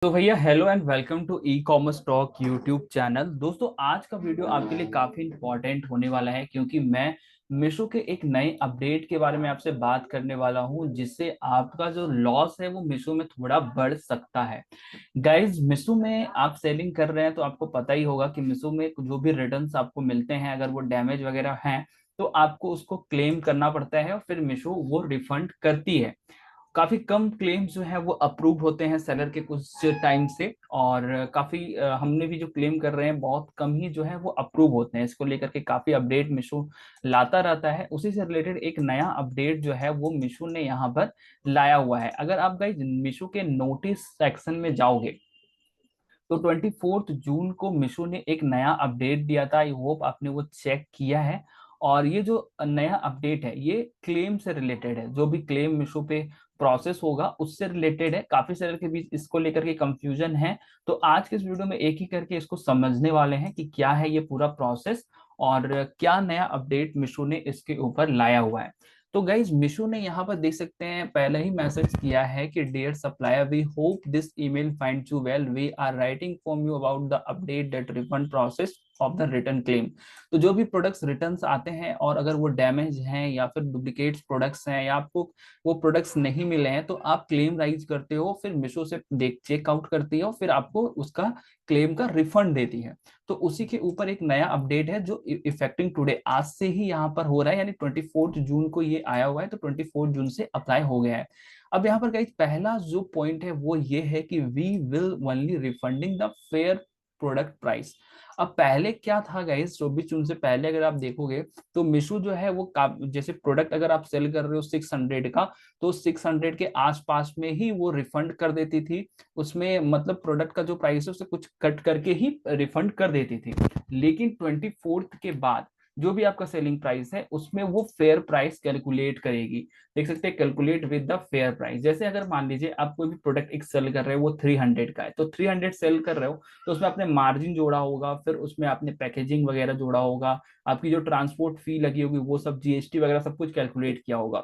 तो भैया hello and welcome to e commerce talk YouTube channel. दोस्तों आज का वीडियो आपके लिए काफी इंपॉर्टेंट होने वाला है क्योंकि मैं मीशो के एक नए अपडेट के बारे में आपसे बात करने वाला हूं जिससे आपका जो लॉस है वो मीशो में थोड़ा बढ़ सकता है। गाइज मीशो में आप सेलिंग कर रहे हैं तो आपको पता ही होगा कि मीशो में जो भी रिटर्न्स आपको मिलते हैं अगर वो डैमेज वगैरह हैं तो आपको उसको क्लेम करना पड़ता है और फिर मीशो वो रिफंड करती है। काफी कम क्लेम्स जो है वो अप्रूव होते हैं सेलर के कुछ टाइम से, और काफी हमने भी जो क्लेम कर रहे हैं बहुत कम ही जो है वो अप्रूव होते हैं। इसको लेकर के काफी अपडेट मिशो लाता रहता है। उसी से रिलेटेड एक नया अपडेट जो है वो मिशो ने यहाँ पर लाया हुआ है। अगर आप गाइस मिशो के नोटिस सेक्शन में जाओगे तो 24 जून को मिशो ने एक नया अपडेट दिया था। आई होप आपने वो चेक किया है। और ये जो नया अपडेट है ये क्लेम से रिलेटेड है। जो भी क्लेम मिशो पे प्रोसेस होगा उससे रिलेटेड है। काफी सारे के बीच इसको लेकर के कंफ्यूजन है, तो आज के इस वीडियो में एक ही करके इसको समझने वाले हैं कि क्या है ये पूरा प्रोसेस और क्या नया अपडेट मिशो ने इसके ऊपर लाया हुआ है। तो गाइज मिशो ने यहाँ पर देख सकते हैं पहले ही मैसेज किया है कि dear supplier, we hope this email finds you well, we are writing from you about the update that refund process of the return claim. तो जो भी प्रोडक्ट्स रिटर्न आते हैं और अगर वो डैमेज हैं या फिर डुप्लीकेट्स प्रोडक्ट्स हैं या आपको वो प्रोडक्ट्स नहीं मिले हैं तो आप क्लेम राइज करते हो, फिर मिशो से देख चेकआउट करती है, फिर आपको उसका क्लेम का रिफंड देती है। तो उसी के ऊपर एक नया अपडेट है जो इफेक्टिंग टुडे, आज से ही यहाँ पर हो रहा है, यानी 24 जून को ये आया हुआ है तो 24 जून से अप्लाई हो गया है। अब यहाँ पर गाइस पहला जो पॉइंट है वो ये है कि we will only refunding the fair product price. अब पहले क्या था गाइस, 24 जून से पहले अगर आप देखोगे तो मिशो जो है वो जैसे प्रोडक्ट अगर आप सेल कर रहे हो 600 का तो 600 के आसपास में ही वो रिफंड कर देती थी। उसमें मतलब प्रोडक्ट का जो प्राइस है उससे कुछ कट करके ही रिफंड कर देती थी। लेकिन 24th के बाद जो भी आपका सेलिंग प्राइस है उसमें वो फेयर प्राइस कैलकुलेट करेगी। देख सकते हैं calculate with the fair price. जैसे अगर मान लीजिए आप कोई भी प्रोडक्ट एक सेल कर रहे हो वो 300 का है, तो 300 सेल कर रहे हो तो उसमें आपने मार्जिन जोड़ा होगा, फिर उसमें आपने पैकेजिंग वगैरह जोड़ा होगा, आपकी जो ट्रांसपोर्ट फी लगी होगी वो सब जीएसटी वगैरह सब कुछ कैलकुलेट किया होगा।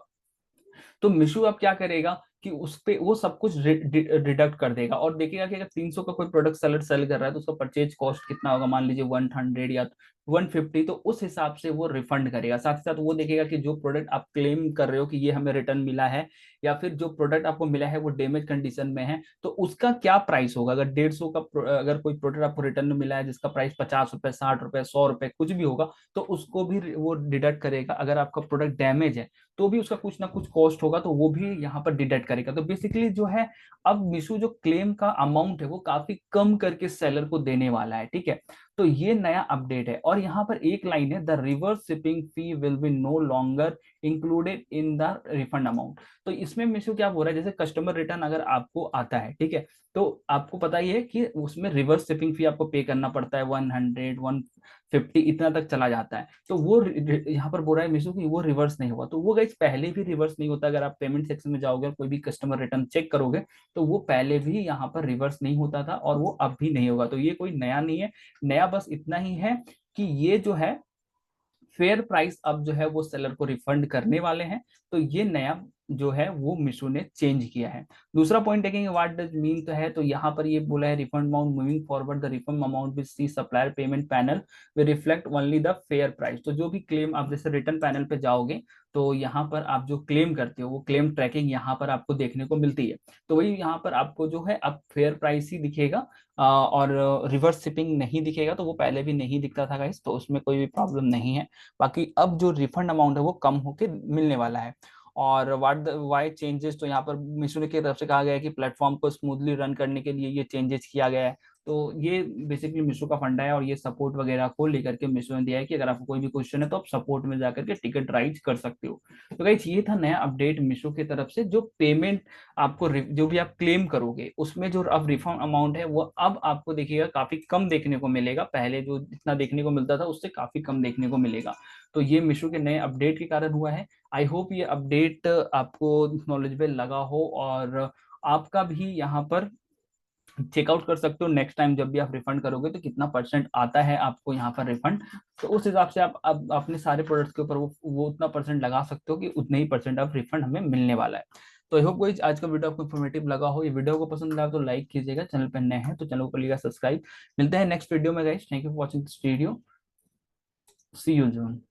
तो मिशु अब क्या करेगा कि उस पे वो सब कुछ डिडक्ट कर देगा और देखेगा कि अगर 300 का कोई प्रोडक्ट सेलर सेल कर रहा है तो उसका परचेज कॉस्ट कितना होगा, मान लीजिए 100 या 150, तो उस हिसाब से वो रिफंड करेगा। साथ ही साथ वो देखेगा कि जो प्रोडक्ट आप क्लेम कर रहे हो कि ये हमें रिटर्न मिला है या फिर जो प्रोडक्ट आपको मिला है वो डैमेज कंडीशन में है तो उसका क्या प्राइस होगा। अगर 150 का अगर कोई प्रोडक्ट आपको रिटर्न में मिला है जिसका प्राइस 50 रुपए, 60 रुपए, 100 रुपए कुछ भी होगा तो उसको भी वो डिडक्ट करेगा। अगर आपका प्रोडक्ट डैमेज है तो भी उसका कुछ ना कुछ कॉस्ट होगा तो वो भी यहाँ पर डिडक्ट करेगा। तो बेसिकली जो है अब मिशू जो क्लेम का अमाउंट है वो काफी कम करके सेलर को देने वाला है। ठीक है, तो ये नया अपडेट है। और यहाँ पर एक लाइन है, the reverse shipping fee will be no longer included in the refund amount. तो इसमें मिशू क्या बोल रहा है, जैसे कस्टमर रिटर्न अगर आपको आता है, ठीक है, तो आपको पता ही है कि उसमें रिवर्स शिपिंग फी आपको पे करना पड़ता है, 100 150 इतना तक चला जाता है। तो वो यहाँ पर बोल रहा है मिशो की वो रिवर्स नहीं हुआ। तो वो गाइस पहले भी रिवर्स नहीं होता। अगर आप पेमेंट सेक्शन में जाओगे और कोई भी कस्टमर रिटर्न चेक करोगे तो वो पहले भी यहाँ पर रिवर्स नहीं होता था और वो अब भी नहीं होगा। तो ये कोई नया नहीं है। नया बस इतना ही है कि ये जो है फेयर प्राइस अब जो है वो सेलर को रिफंड करने वाले हैं। तो ये नया जो है वो मिशो ने चेंज किया है। दूसरा पॉइंट देखेंगे व्हाट डज मीन, तो है तो यहाँ पर ये बोला है refund amount moving forward the refund amount with C supplier payment panel will reflect only the fair price. तो जो भी क्लेम आप जैसे रिटर्न पैनल पे जाओगे तो यहाँ पर आप जो क्लेम करते हो वो क्लेम ट्रैकिंग यहाँ पर आपको देखने को मिलती है। तो वही यहाँ पर आपको जो है अब फेयर प्राइस ही दिखेगा और रिवर्स शिपिंग नहीं दिखेगा। तो वो पहले भी नहीं दिखता था गाइस, तो उसमें कोई भी प्रॉब्लम नहीं है। बाकी अब जो रिफंड अमाउंट है वो कम होके मिलने वाला है। और वाई चेंजेस, तो यहाँ पर मिशो की तरफ से कहा गया है कि प्लेटफॉर्म को स्मूथली रन करने के लिए ये चेंजेस किया गया है। तो ये बेसिकली मिशो का फंडा है और ये सपोर्ट वगैरह को लेकर के मिशो ने दिया है कि अगर आपको कोई भी क्वेश्चन है तो आप सपोर्ट में जाकर के टिकट राइज कर सकते हो। तो गाइस ये था नया अपडेट मिशो की तरफ से। जो पेमेंट आपको जो भी आप क्लेम करोगे उसमें जो अब रिफंड अमाउंट है वो अब आपको देखिएगा काफी कम देखने को मिलेगा। पहले जो जितना देखने को मिलता था उससे काफी कम देखने को मिलेगा। तो ये मिशो के नए अपडेट के कारण हुआ है। आई होप ये अपडेट आपको नॉलेजेबल लगा हो और आपका भी यहाँ पर चेकआउट कर सकते हो नेक्स्ट टाइम जब भी आप रिफंड करोगे तो कितना परसेंट आता है आपको यहाँ पर रिफंड। तो उस हिसाब से आप अब अपने सारे प्रोडक्ट्स के ऊपर वो उतना परसेंट लगा सकते हो कि उतने ही परसेंट आप रिफंड हमें मिलने वाला है। तो आई होप गाइस आज का वीडियो आपको इन्फॉर्मेटिव लगा हो। ये वीडियो को पसंद आया तो लाइक कीजिएगा, चैनल पर नए हैं तो चैनल को करिएगा सब्सक्राइब। मिलते हैं नेक्स्ट वीडियो में guys, thank you for watching this video, see you June.